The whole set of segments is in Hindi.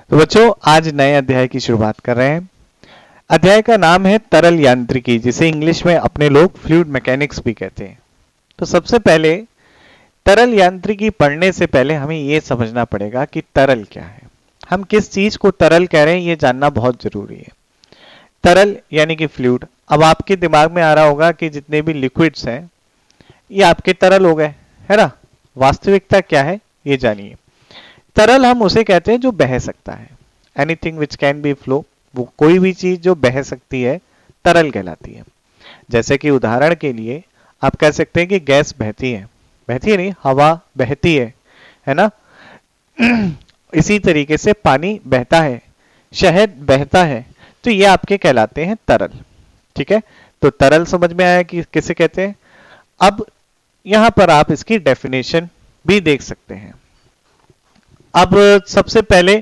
तो बच्चों आज नए अध्याय की शुरुआत कर रहे हैं। अध्याय का नाम है तरल यांत्रिकी, जिसे इंग्लिश में अपने लोग फ्लूइड मैकेनिक्स भी कहते हैं। तो सबसे पहले तरल यांत्रिकी पढ़ने से पहले हमें यह समझना पड़ेगा कि तरल क्या है। हम किस चीज को तरल कह रहे हैं ये जानना बहुत जरूरी है। तरल यानी कि फ्लूइड। अब आपके दिमाग में आ रहा होगा कि जितने भी लिक्विड्स हैं ये आपके तरल हो गए, है ना। वास्तविकता क्या है ये जानिए। तरल हम उसे कहते हैं जो बह सकता है। Anything which can be flow, वो कोई भी चीज जो बह सकती है तरल कहलाती है। जैसे कि उदाहरण के लिए आप कह सकते हैं कि गैस बहती है, बहती है नहीं, हवा बहती है ना। इसी तरीके से पानी बहता है, शहद बहता है, तो ये आपके कहलाते हैं तरल। ठीक है, तो तरल समझ में आया कि किसे कहते हैं। अब यहां पर आप इसकी डेफिनेशन भी देख सकते हैं। अब सबसे पहले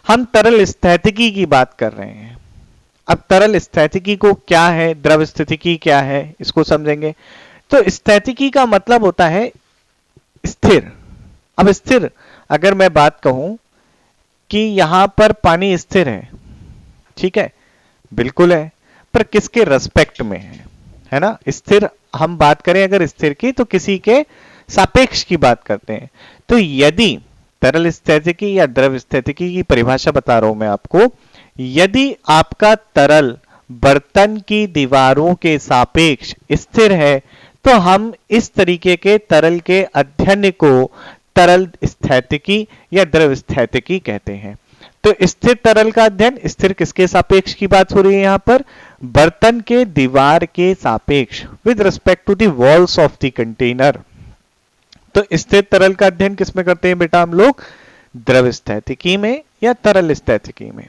हम तरल स्थैतिकी की बात कर रहे हैं। अब तरल स्थैतिकी को क्या है, द्रव स्थितिकी क्या है, इसको समझेंगे। तो स्थैतिकी का मतलब होता है स्थिर। अब स्थिर अगर मैं बात कहूं कि यहां पर पानी स्थिर है, ठीक है, बिल्कुल है, पर किसके रेस्पेक्ट में है ना। स्थिर हम बात करें अगर स्थिर की तो किसी के सापेक्ष की बात करते हैं। तो यदि तरल स्थितिकी या द्रव स्थितिकी की परिभाषा बता रहा हूं मैं आपको, यदि आपका तरल बर्तन की दीवारों के सापेक्ष स्थिर है तो हम इस तरीके के तरल के अध्ययन को तरल स्थैतिकी या द्रव स्थैतिकी कहते हैं। तो स्थिर तरल का अध्ययन, स्थिर किसके सापेक्ष की बात हो रही है यहां पर, बर्तन के दीवार के सापेक्ष, with respect to the walls of the container. तो स्थिर तरल का अध्ययन किसमें करते हैं बेटा हम लोग, द्रव स्थैतिकी में या तरल स्थैतिकी में।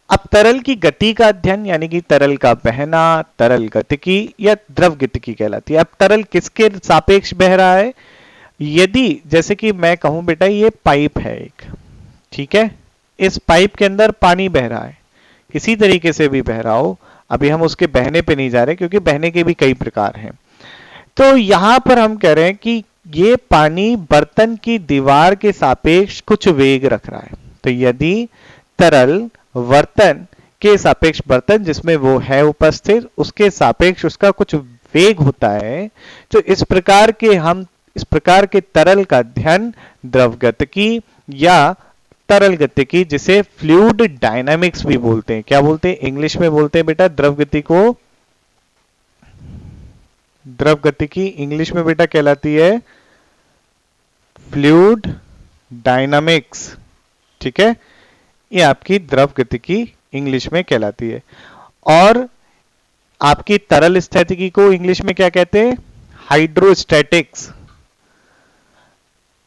अब तरल की गति का अध्ययन यानी कि तरल का बहना, तरल गतिकी या द्रव गतिकी कहलाती है। अब तरल किसके सापेक्ष बह रहा है, यदि जैसे कि मैं कहूं बेटा ये पाइप है एक, ठीक है, इस पाइप के अंदर पानी बह रहा है, किसी तरीके से भी बह रहा हो, अभी हम उसके बहने पे नहीं जा रहे क्योंकि बहने के भी कई प्रकार हैं। तो यहां पर हम कह रहे हैं कि ये पानी बर्तन की दीवार के सापेक्ष कुछ वेग रख रहा है। तो यदि तरल बर्तन के सापेक्ष, बर्तन जिसमें वो है उपस्थित उसके सापेक्ष उसका कुछ वेग होता है, तो इस प्रकार के तरल का अध्ययन द्रव गतिकी या तरल गतिकी, जिसे फ्लूइड डायनामिक्स भी बोलते हैं। क्या बोलते हैं, इंग्लिश में बोलते हैं बेटा द्रव गति को, द्रव गतिकी इंग्लिश में बेटा कहलाती है फ्लूइड डायनामिक्स। ठीक है, ये आपकी द्रव गतिकी इंग्लिश में कहलाती है। और आपकी तरल स्थितिकी को इंग्लिश में क्या कहते हैं, हाइड्रोस्टैटिक्स।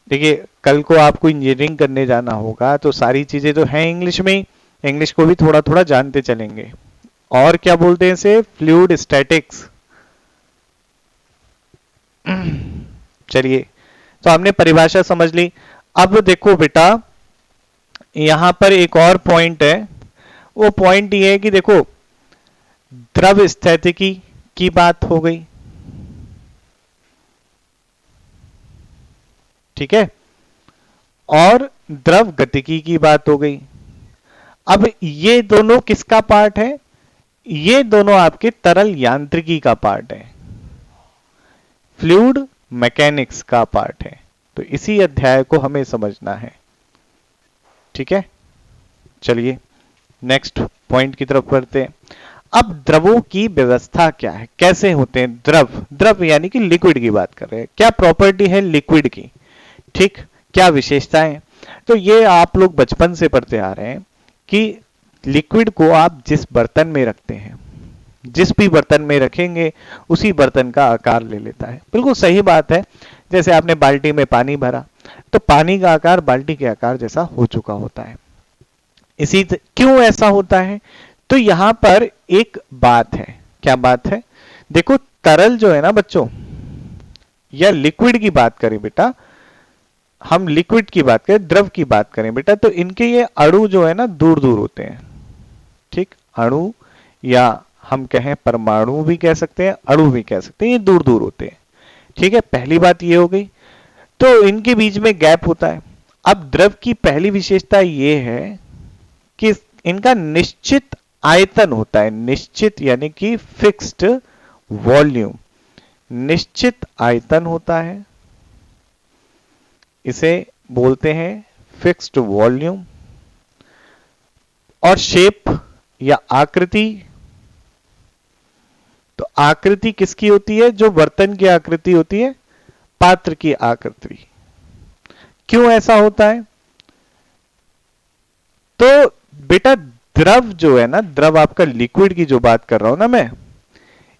देखिए कल को आपको इंजीनियरिंग करने जाना होगा तो सारी चीजें तो हैं इंग्लिश में ही, इंग्लिश को भी थोड़ा थोड़ा जानते चलेंगे। और क्या बोलते हैं इसे, फ्लूइड स्टैटिक्स। चलिए, तो हमने परिभाषा समझ ली। अब देखो बेटा यहां पर एक और पॉइंट है, वो पॉइंट ये है कि देखो द्रव स्थितिकी की बात हो गई, ठीक है, और द्रव गतिकी की बात हो गई। अब ये दोनों किसका पार्ट है, ये दोनों आपके तरल यांत्रिकी का पार्ट है, फ्लूइड मैकेनिक्स का पार्ट है। तो इसी अध्याय को हमें समझना है, ठीक है। चलिए नेक्स्ट पॉइंट की तरफ बढ़ते हैं। अब द्रवों की व्यवस्था क्या है, कैसे होते हैं द्रव, द्रव यानी कि लिक्विड की बात कर रहे हैं, क्या प्रॉपर्टी है लिक्विड की, ठीक, क्या विशेषताएं। तो ये आप लोग बचपन से पढ़ते आ रहे हैं कि लिक्विड को आप जिस बर्तन में रखते हैं, जिस भी बर्तन में रखेंगे उसी बर्तन का आकार ले लेता है। बिल्कुल सही बात है, जैसे आपने बाल्टी में पानी भरा तो पानी का आकार बाल्टी के आकार जैसा हो चुका होता है। क्यों ऐसा होता है, तो यहां पर एक बात है, क्या बात है, देखो तरल जो है ना बच्चों, या लिक्विड की बात करें बेटा, हम लिक्विड की बात करें, द्रव की बात करें बेटा, तो इनके ये अणु जो है ना दूर दूर होते हैं, ठीक, अणु या हम कहें परमाणु भी कह सकते हैं, अणु भी कह सकते हैं, ये दूर दूर होते हैं, ठीक है, पहली बात ये हो गई। तो इनके बीच में गैप होता है। अब द्रव की पहली विशेषता ये है कि इनका निश्चित आयतन होता है, निश्चित यानी कि फिक्स्ड वॉल्यूम, निश्चित आयतन होता है, इसे बोलते हैं फिक्स्ड वॉल्यूम। और शेप या आकृति, तो आकृति किसकी होती है? जो बर्तन की आकृति होती है, पात्र की आकृति। क्यों ऐसा होता है? तो बेटा द्रव जो है ना, द्रव आपका लिक्विड की जो बात कर रहा हूं ना मैं,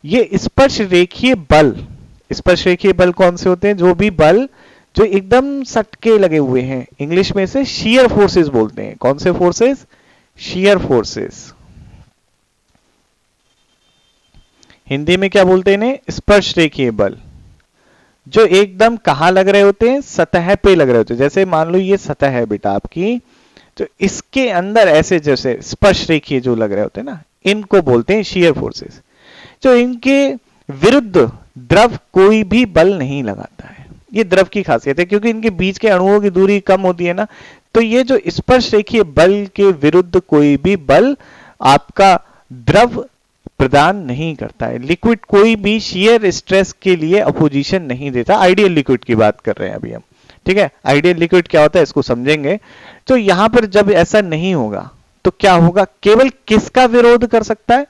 ये स्पर्श रेखीय बल, स्पर्श रेखीय बल कौन से होते हैं? जो भी बल जो एकदम सटके लगे हुए हैं, इंग्लिश में इसे शियर फोर्सेस बोलते हैं। कौन से फोर्सेस? Shear forces. हिंदी में क्या बोलते हैं इन्हें? स्पर्श रेखीय बल, जो एकदम कहां लग रहे होते हैं? सतह पे लग रहे होते हैं। जैसे मान लो ये सतह है बेटा आपकी, तो इसके अंदर ऐसे जैसे स्पर्श रेखीय जो लग रहे होते हैं ना, इनको बोलते हैं शियर फोर्सेस। जो इनके विरुद्ध द्रव कोई भी बल नहीं लगाता है, ये द्रव की खासियत है, क्योंकि इनके बीच के अणुओं की दूरी कम होती है ना, तो ये जो स्पर्श रेखीय बल के विरुद्ध कोई भी बल आपका द्रव प्रदान नहीं करता है। लिक्विड कोई भी शियर स्ट्रेस के लिए अपोजिशन नहीं देता। आइडियल लिक्विड की बात कर रहे हैं अभी हम, ठीक है? आइडियल लिक्विड क्या होता है इसको समझेंगे। तो यहां पर जब ऐसा नहीं होगा तो क्या होगा? केवल किसका विरोध कर सकता है?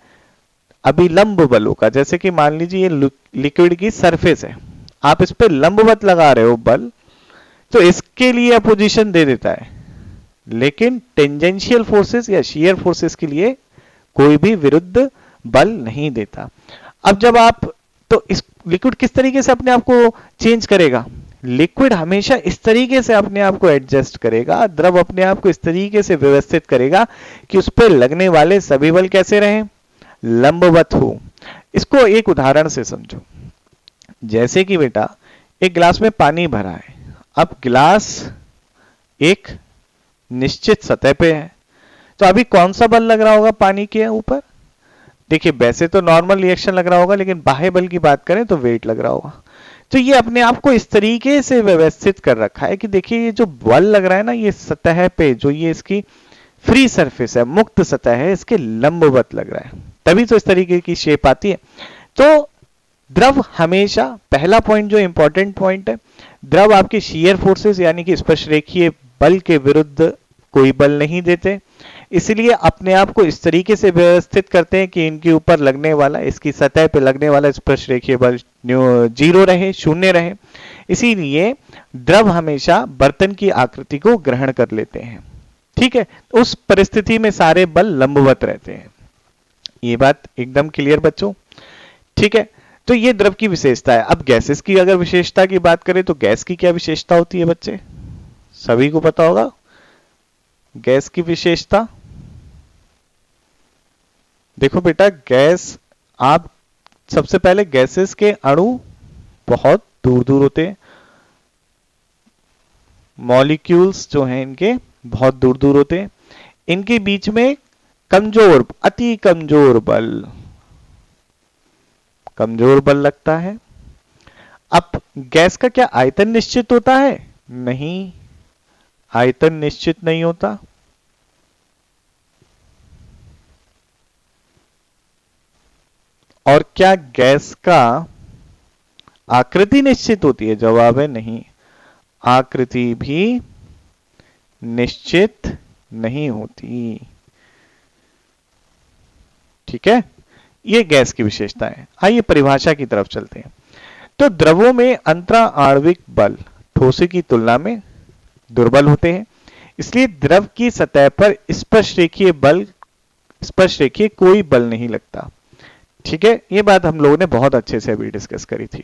अभिलंब बलों का। जैसे कि मान लीजिए ये लिक्विड की सरफेस है, आप इस पे लंबवत लगा रहे हो बल, तो इसके लिए अपोजिशन दे देता है, लेकिन टेंजेंशियल फोर्सेस या शियर फोर्सेस के लिए कोई भी विरुद्ध बल नहीं देता। अब जब आप, तो इस लिक्विड किस तरीके से अपने आप को चेंज करेगा? लिक्विड हमेशा इस तरीके से अपने आप को एडजस्ट करेगा, द्रव अपने आप को इस तरीके से व्यवस्थित करेगा कि उस पर लगने वाले सभी बल कैसे रहें? लंबवत हो। इसको एक उदाहरण से समझो। जैसे कि बेटा एक गिलास में पानी भरा है, अब गिलास एक निश्चित सतह पे है, तो अभी कौन सा बल लग रहा होगा पानी के ऊपर? देखिए वैसे तो नॉर्मल रिएक्शन लग रहा होगा, लेकिन बाह्य बल की बात करें तो वेट लग रहा होगा। तो ये अपने आप को इस तरीके से व्यवस्थित कर रखा है कि देखिए ये जो बल लग रहा है ना, ये सतह पे जो ये इसकी फ्री सरफेस है, मुक्त सतह है, इसके लंबवत लग रहा है, तभी तो इस तरीके की शेप आती है। तो द्रव हमेशा, पहला पॉइंट जो इंपॉर्टेंट पॉइंट है, द्रव आपके शियर फोर्सेस यानी कि स्पर्श रेखीय बल के विरुद्ध कोई बल नहीं देते, इसलिए अपने आप को इस तरीके से व्यवस्थित करते हैं कि इनके ऊपर लगने वाला, इसकी सतह पे लगने वाला स्पर्श रेखीय बल जीरो रहे, शून्य रहे। इसीलिए द्रव हमेशा बर्तन की आकृति को ग्रहण कर लेते हैं, ठीक है? उस परिस्थिति में सारे बल लंबवत रहते हैं। ये बात एकदम क्लियर बच्चों, ठीक है? तो ये द्रव की विशेषता है। अब गैसेस की अगर विशेषता की बात करें तो गैस की क्या विशेषता होती है बच्चे? सभी को पता होगा गैस की विशेषता। देखो बेटा गैस, आप सबसे पहले गैसेस के अणु बहुत दूर दूर होते हैं, मॉलिक्यूल्स जो हैं इनके बहुत दूर दूर होते हैं, इनके बीच में कमजोर, अति कमजोर बल लगता है। अब गैस का क्या आयतन निश्चित होता है? नहीं, आयतन निश्चित नहीं होता। और क्या गैस का आकृति निश्चित होती है? जवाब है नहीं, आकृति भी निश्चित नहीं होती, ठीक है? ये गैस की विशेषता है। आइए परिभाषा की तरफ चलते हैं। तो द्रवों में अंतरा आणविक बल ठोस की तुलना में दुर्बल होते हैं, इसलिए द्रव की सतह पर स्पर्श रेखीय कोई बल नहीं लगता, ठीक है? ये बात हम लोगों ने बहुत अच्छे से अभी डिस्कस करी थी।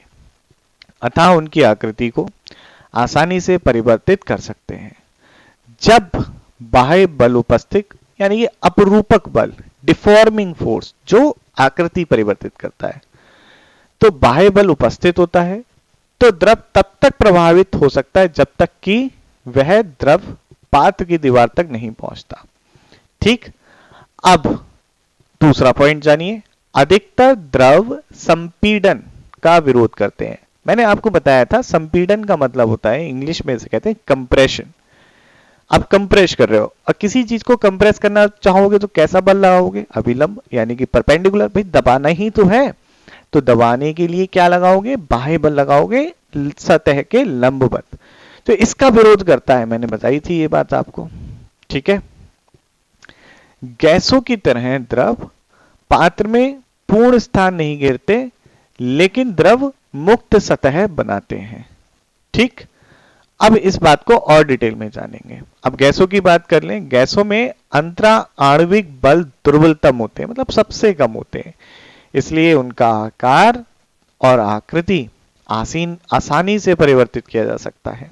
अतः उनकी आकृति को आसानी से परिवर्तित कर सकते हैं। जब बाह्य बल उपस्थित, यानी ये अपरूपक बल, डिफॉर्मिंग फोर्स जो आकृति परिवर्तित करता है, तो बाह्य बल उपस्थित होता है, तो द्रव तब तक प्रभावित हो सकता है जब तक कि वह द्रव पात्र की दीवार तक नहीं पहुंचता, ठीक? अब दूसरा पॉइंट जानिए। अधिकतर द्रव संपीड़न का विरोध करते हैं। मैंने आपको बताया था संपीड़न का मतलब होता है, इंग्लिश में इसे कहते हैं कंप्रेशन। आप कंप्रेस कर रहे हो और किसी चीज को कंप्रेस करना चाहोगे तो कैसा बल लगाओगे? अभिलंब यानी कि परपेंडिकुलर। भाई दबाना ही तो है, तो दबाने के लिए क्या लगाओगे? बाह्य बल लगाओगे, सतह के लंबवत। तो इसका विरोध करता है, मैंने बताई थी ये बात आपको। ठीक है। गैसों की तरह द्रव पात्र में पूर्ण स्थान नहीं घेरते, लेकिन द्रव मुक्त सतह बनाते हैं। ठीक। अब इस बात को और डिटेल में जानेंगे। अब गैसों की बात कर लें। गैसों में अंतरा आणविक बल दुर्बलतम होते हैं, मतलब सबसे कम होते हैं, इसलिए उनका आकार और आकृति आसानी से परिवर्तित किया जा सकता है।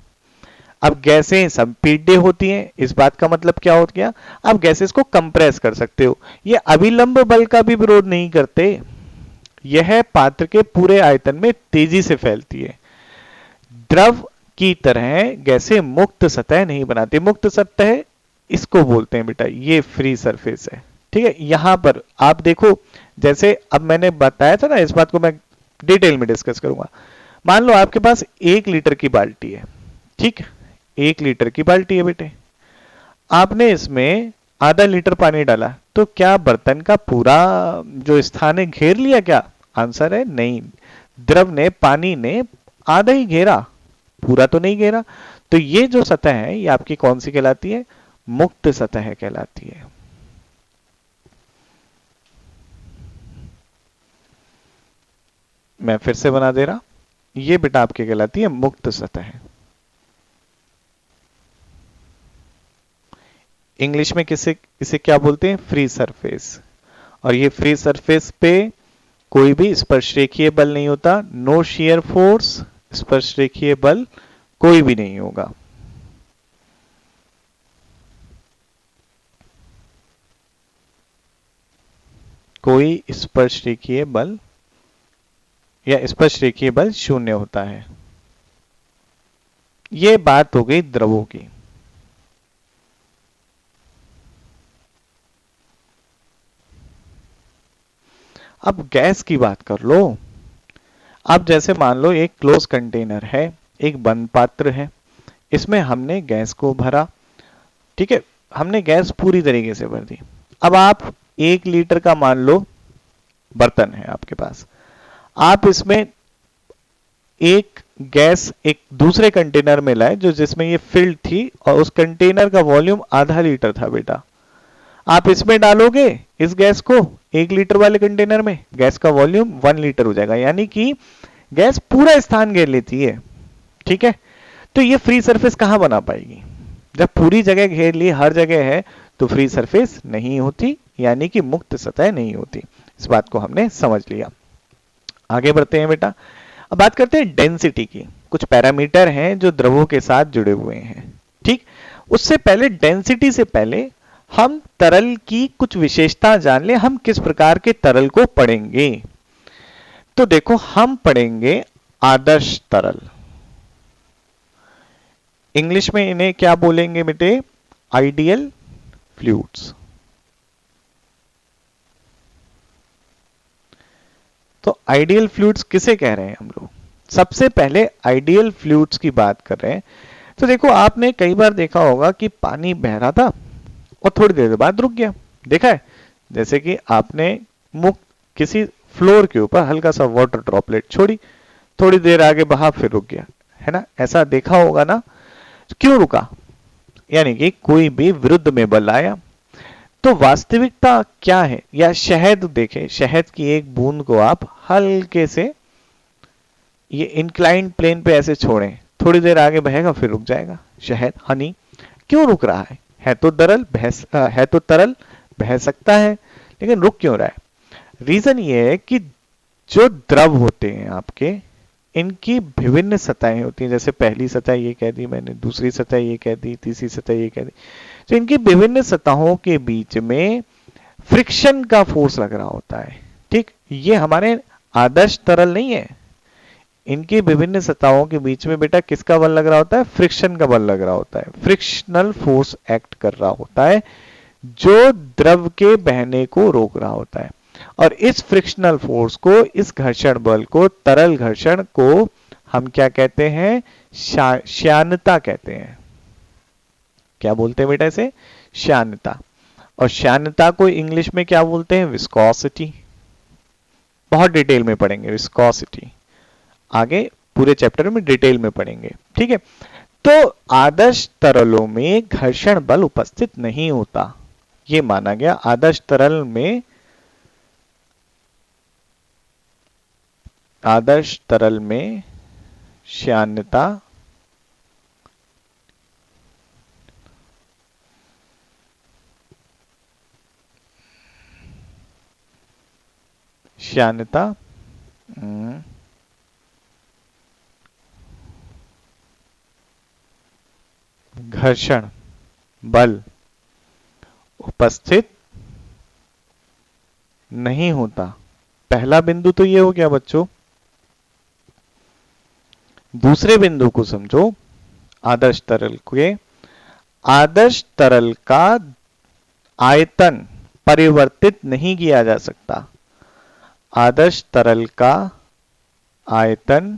अब गैसें संपीड्य होती हैं, इस बात का मतलब क्या हो गया? अब गैसेस को कंप्रेस कर सकते हो। ये अभिलंब बल का भी विरोध नहीं करते, यह पात्र के पूरे आयतन में तेजी से फैलती है। द्रव की तरह गैसें मुक्त सतह नहीं बनाती। मुक्त सतह इसको बोलते हैं बेटा, ये फ्री सरफेस है। ठीक है। यहां पर आप देखो, जैसे अब मैंने बताया था ना, इस बात को मैं डिटेल में डिस्कस करूंगा। मान लो आपके पास 1 लीटर की बाल्टी है। ठीक। 1 लीटर की बाल्टी है बेटे, आपने इसमें आधा लीटर पानी डाला, तो क्या बर्तन का पूरा जो स्थान है घेर लिया क्या? आंसर है नहीं। द्रव ने, पानी ने आधा ही घेरा, पूरा तो नहीं घेरा। तो ये जो सतह है ये आपकी कौन सी कहलाती है? मुक्त सतह कहलाती है। मैं फिर से बना दे रहा, ये बेटा आपकी कहलाती है मुक्त सतह। इंग्लिश में इसे क्या बोलते हैं? Free surface. और ये फ्री सरफेस पे कोई भी स्पर्शरेखीय बल नहीं होता, नो शियर फोर्स, स्पर्शरेखीय बल कोई भी नहीं होगा। कोई स्पर्शरेखीय बल या स्पर्शरेखीय बल शून्य होता है। ये बात हो गई द्रवों की। अब गैस की बात कर लो। अब जैसे मान लो एक क्लोज कंटेनर है, एक बंद पात्र है, इसमें हमने गैस को भरा। ठीक है। हमने गैस पूरी तरीके से भर दी। अब आप 1 लीटर का मान लो बर्तन है आपके पास, आप इसमें एक गैस एक दूसरे कंटेनर में लाए जो जिसमें ये फिल्ड थी, और उस कंटेनर का वॉल्यूम आधा लीटर था बेटा। आप इसमें डालोगे इस गैस को 1 लीटर वाले कंटेनर में, गैस का वॉल्यूम 1 लीटर हो जाएगा, यानी कि गैस पूरा स्थान घेर लेती है। ठीक है। तो ये फ्री सरफेस कहां बना पाएगी? जब पूरी जगह घेर ली, हर जगह है, तो फ्री सरफेस नहीं होती, यानी कि मुक्त सतह नहीं होती। इस बात को हमने समझ लिया। आगे बढ़ते हैं बेटा। अब बात करते हैं डेंसिटी की। कुछ पैरामीटर हैं जो द्रवों के साथ जुड़े हुए हैं। ठीक। उससे पहले, डेंसिटी से पहले हम तरल की कुछ विशेषता जान ले। हम किस प्रकार के तरल को पढ़ेंगे? तो देखो, हम पढ़ेंगे आदर्श तरल। इंग्लिश में इन्हें क्या बोलेंगे बेटे? Ideal fluids. तो आइडियल फ्लूइड्स किसे कह रहे हैं हम लोग? सबसे पहले आइडियल फ्लूइड्स की बात कर रहे हैं। तो देखो, आपने कई बार देखा होगा कि पानी बह रहा था और थोड़ी देर बाद रुक गया। देखा है? जैसे कि आपने मुक्त किसी फ्लोर के ऊपर हल्का सा वाटर ड्रॉपलेट छोड़ी, थोड़ी देर आगे बहा, फिर रुक गया, है ना? ऐसा देखा होगा ना? क्यों रुका? यानी कि कोई भी विरुद्ध में बल आया। तो वास्तविकता क्या है? या शहद देखें, शहद की एक बूंद को आप हल्के से ये इंक्लाइंड प्लेन पे ऐसे छोड़ें, थोड़ी देर आगे बहेगा, फिर रुक जाएगा। शहद, हनी, क्यों रुक रहा है? है तो तरल, बह सकता है, लेकिन रुक क्यों रहा है? रीजन ये है कि जो द्रव होते हैं आपके, इनकी विभिन्न सतहें होती हैं। जैसे पहली सतह ये कह दी मैंने, दूसरी सतह ये कह दी, तीसरी सतह ये कह दी। तो इनकी विभिन्न सतहों के बीच में फ्रिक्शन का फोर्स लग रहा होता है। ठीक। ये हमारे आदर्श तरल नहीं है। इनकी विभिन्न सतहों के बीच में बेटा किसका बल लग रहा होता है? फ्रिक्शन का बल लग रहा होता है। फ्रिक्शनल फोर्स एक्ट कर रहा होता है, जो द्रव के बहने को रोक रहा होता है। और इस फ्रिक्शनल फोर्स को, इस घर्षण बल को, तरल घर्षण को हम क्या कहते हैं? श्यानता कहते हैं। क्या बोलते हैं बेटा इसे? श्यानता। और श्यानता को इंग्लिश में क्या बोलते हैं? विस्कोसिटी। बहुत डिटेल में पढ़ेंगे विस्कोसिटी, आगे पूरे चैप्टर में डिटेल में पढ़ेंगे, ठीक है। तो आदर्श तरलों में घर्षण बल उपस्थित नहीं होता, ये माना गया। आदर्श तरल में, आदर्श तरल में श्यानता श्यानता घर्षण बल उपस्थित नहीं होता। पहला बिंदु तो ये हो गया बच्चों। दूसरे बिंदु को समझो, आदर्श तरल के, आदर्श तरल का आयतन परिवर्तित नहीं किया जा सकता। आदर्श तरल का आयतन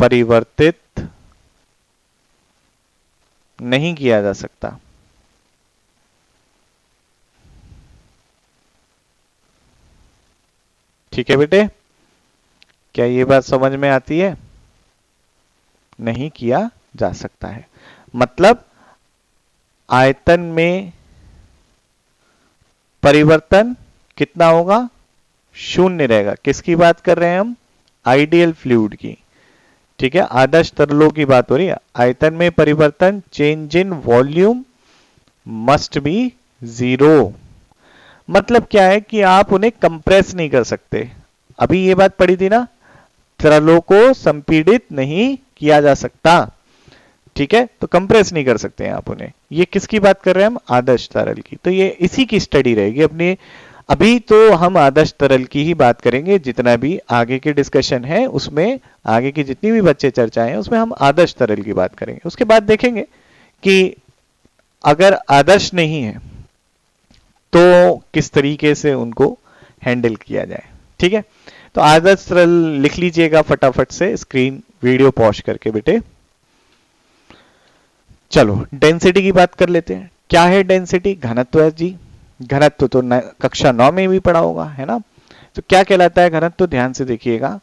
परिवर्तित नहीं किया जा सकता। ठीक है बेटे, क्या ये बात समझ में आती है? नहीं किया जा सकता है, मतलब आयतन में परिवर्तन कितना होगा? शून्य रहेगा। किसकी बात कर रहे हैं हम? आइडियल फ्लूइड की, ठीक है, आदर्श तरलों की बात हो रही है। आयतन में परिवर्तन, change in volume must be zero. मतलब क्या है कि आप उन्हें कंप्रेस नहीं कर सकते। अभी ये बात पढ़ी थी ना, तरलों को संपीड़ित नहीं किया जा सकता, ठीक है, तो कंप्रेस नहीं कर सकते हैं आप उन्हें। ये किसकी बात कर रहे हैं हम? आदर्श तरल की। तो ये इसी की स्टडी रहेगी अपनी। अभी तो हम आदर्श तरल की ही बात करेंगे, जितना भी आगे के डिस्कशन है उसमें, आगे की जितनी भी बच्चे चर्चाएं हैं उसमें हम आदर्श तरल की बात करेंगे। उसके बाद देखेंगे कि अगर आदर्श नहीं है तो किस तरीके से उनको हैंडल किया जाए, ठीक है। तो आदर्श तरल लिख लीजिएगा फटाफट से, स्क्रीन वीडियो पॉज करके बेटे। चलो डेंसिटी की बात कर लेते हैं। क्या है डेंसिटी? घनत्व है जी। घनत्व तो कक्षा 9 में भी पढ़ा होगा, है ना। तो क्या कहलाता है घनत्व? तो ध्यान से देखिएगा,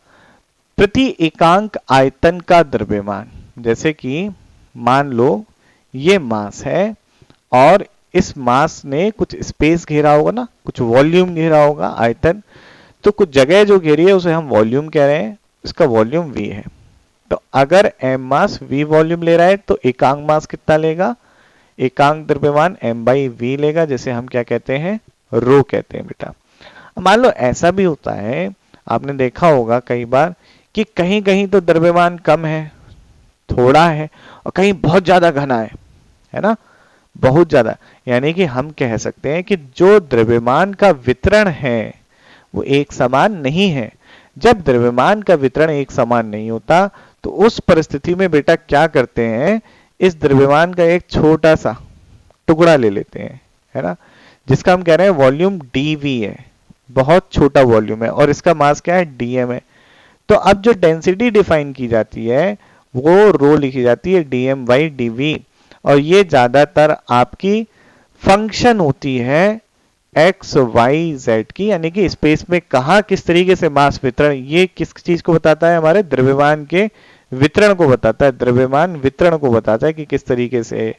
प्रति एकांक आयतन का द्रव्यमान। जैसे कि मान लो ये मास है और इस मास ने कुछ स्पेस घेरा होगा ना, कुछ वॉल्यूम घेरा होगा, आयतन, तो कुछ जगह जो घेरी है उसे हम वॉल्यूम कह रहे हैं, इसका वॉल्यूम v है। तो अगर m मास v वॉल्यूम ले रहा है तो एकांक मास कितना लेगा? एकांक द्रव्यमान m बाई v लेगा, जैसे हम क्या कहते हैं? रो कहते हैं बेटा। मान लो ऐसा भी होता है, आपने देखा होगा कई बार कि कहीं कहीं तो द्रव्यमान कम है, थोड़ा है, और कहीं बहुत ज्यादा घना है ना, बहुत ज्यादा। यानी कि हम कह सकते हैं कि जो द्रव्यमान का वितरण है वो एक समान नहीं है। जब द्रव्यमान का वितरण एक समान नहीं होता तो उस परिस्थिति में बेटा क्या करते हैं, इस द्रव्यमान का एक छोटा सा टुकड़ा ले लेते हैं, है ना, जिसका हम कह रहे हैं वॉल्यूम dv है, बहुत छोटा वॉल्यूम है, और इसका मास क्या है? dm है। तो अब जो डेंसिटी डिफाइन की जाती है वो रो लिखी जाती है dm बाई dv, और ये ज्यादातर आपकी फंक्शन होती है एक्स वाई जेड की, यानी कि स्पेस में कहाँ किस तरीके से मास वितरण, ये किस चीज को बताता है? हमारे द्रव्यमान के वितरण को बताता है, द्रव्यमान वितरण को बताता है कि किस तरीके से।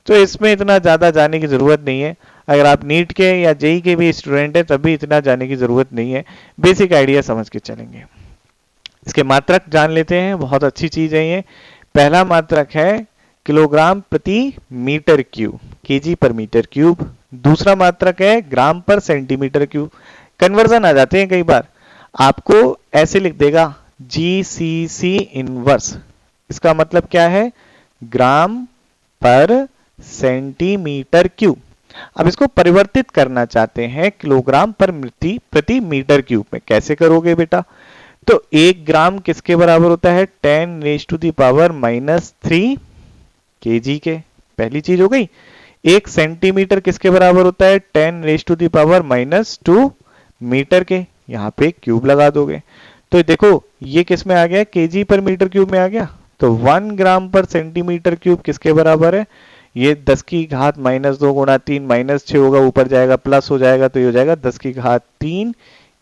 तो इसमें इतना ज्यादा जाने की जरूरत नहीं है। अगर आप नीट के या जेई के भी स्टूडेंट हैं तब भी इतना जाने की जरूरत नहीं है, बेसिक आइडिया समझ के चलेंगे। इसके मात्रक जान लेते हैं, बहुत अच्छी चीज है ये। पहला मात्रक है किलोग्राम प्रति मीटर क्यूब, केजी पर मीटर क्यूब। दूसरा मात्रक है ग्राम पर सेंटीमीटर क्यूब। कन्वर्जन आ जाते हैं कई बार, आपको ऐसे लिख देगा जीसीसी इनवर्स, इसका मतलब क्या है? ग्राम पर सेंटीमीटर क्यूब। अब इसको परिवर्तित करना चाहते हैं किलोग्राम पर प्रति मीटर क्यूब में, कैसे करोगे बेटा? तो 1 ग्राम किसके बराबर होता है? 10 raise to the power -3 KG के, पहली चीज हो गई। 1 सेंटीमीटर किसके बराबर होता है? 10 raise to the power -2 meter के, यहाँ पे क्यूब लगा दोगे। तो देखो ये किस में आ गया, केजी पर मीटर क्यूब में आ गया। तो 1 ग्राम पर सेंटीमीटर क्यूब किसके बराबर है, ये 10 की घात -2 गुणा 3 -6 होगा, ऊपर जाएगा प्लस हो जाएगा, तो ये हो जाएगा 10 की घात 3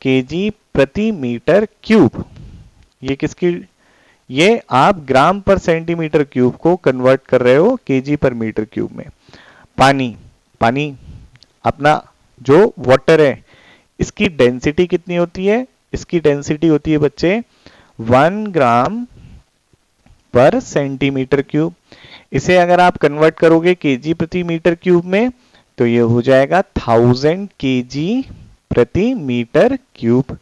केजी प्रति मीटर क्यूब। ये किसकी, ये आप ग्राम पर सेंटीमीटर क्यूब को कन्वर्ट कर रहे हो केजी पर मीटर क्यूब में। पानी, पानी अपना जो वाटर है इसकी डेंसिटी कितनी होती है, इसकी डेंसिटी होती है बच्चे 1 ग्राम पर सेंटीमीटर क्यूब। इसे अगर आप कन्वर्ट करोगे केजी प्रति मीटर क्यूब में तो ये हो जाएगा 1000 केजी प्रति मीटर क्यूब।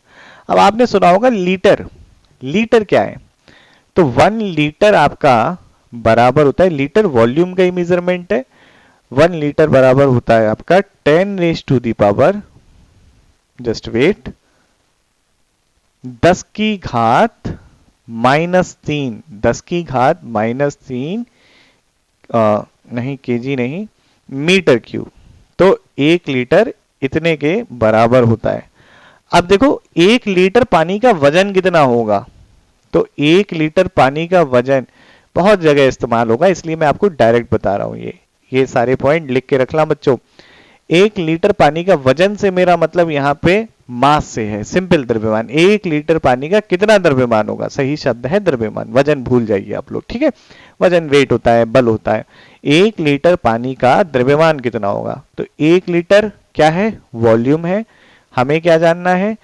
अब आपने सुना होगा लीटर, लीटर क्या है, तो 1 लीटर आपका बराबर होता है, लीटर वॉल्यूम का ही मेजरमेंट है, 1 लीटर बराबर होता है आपका 10⁻⁻, जस्ट वेट, 10 की घात -3, 10 की घात -3 नहीं केजी नहीं, मीटर क्यूब। तो 1 लीटर इतने के बराबर होता है। अब देखो 1 लीटर पानी का वजन कितना होगा, तो 1 लीटर पानी का वजन बहुत जगह इस्तेमाल होगा, इसलिए मैं आपको डायरेक्ट बता रहा हूं। ये सारे पॉइंट लिख के रखना बच्चों। 1 लीटर पानी का वजन से मेरा मतलब यहाँ पे मास से है, सिंपल द्रव्यमान। 1 लीटर पानी का कितना द्रव्यमान होगा, सही शब्द है द्रव्यमान, वजन भूल जाइए आप लोग, ठीक है। वजन वेट होता है, बल होता है। 1 लीटर पानी का द्रव्यमान कितना होगा, तो 1 लीटर क्या है, वॉल्यूम है। हमें क्या जानना है,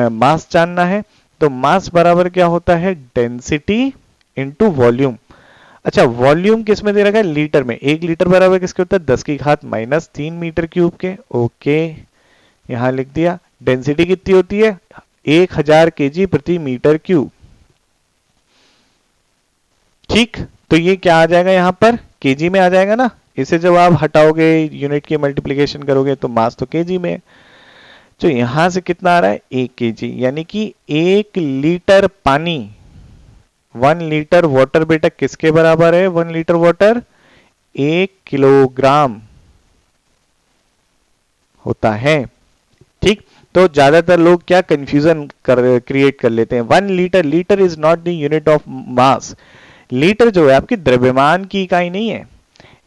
मास जानना है। तो मास बराबर क्या होता है, डेंसिटी इंटू वॉल्यूम। अच्छा वॉल्यूम किस में दे रखा है, लीटर में। 1 लीटर बराबर किसके होता है, 10 की घात -3 मीटर क्यूब के। ओके यहां लिख दिया। डेंसिटी कितनी होती है, 1000 केजी प्रति मीटर क्यूब। ठीक, तो ये क्या आ जाएगा, यहां पर केजी में आ जाएगा ना। इसे जब आप हटाओगे यूनिट की मल्टीप्लिकेशन करोगे तो मास तो केजी में है। तो यहां से कितना आ रहा है, 1 केजी, यानी कि 1 लीटर पानी, 1 लीटर वाटर बेटा किसके बराबर है, 1 लीटर वाटर 1 किलोग्राम होता है। ठीक, तो ज्यादातर लोग क्या कंफ्यूजन क्रिएट कर लेते हैं। 1 litre, litre is not the unit of mass. Litre जो है आपकी द्रव्यमान की इकाई नहीं है,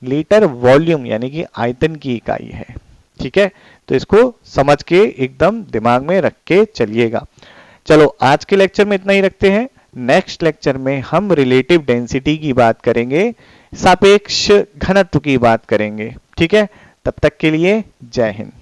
लीटर वॉल्यूम यानी कि आयतन की इकाई है। ठीक है, तो इसको समझ के एकदम दिमाग में रख के चलिएगा। चलो आज के लेक्चर में इतना ही रखते हैं। नेक्स्ट लेक्चर में हम रिलेटिव डेंसिटी की बात करेंगे, सापेक्ष घनत्व की बात करेंगे। ठीक है, तब तक के लिए जय हिंद।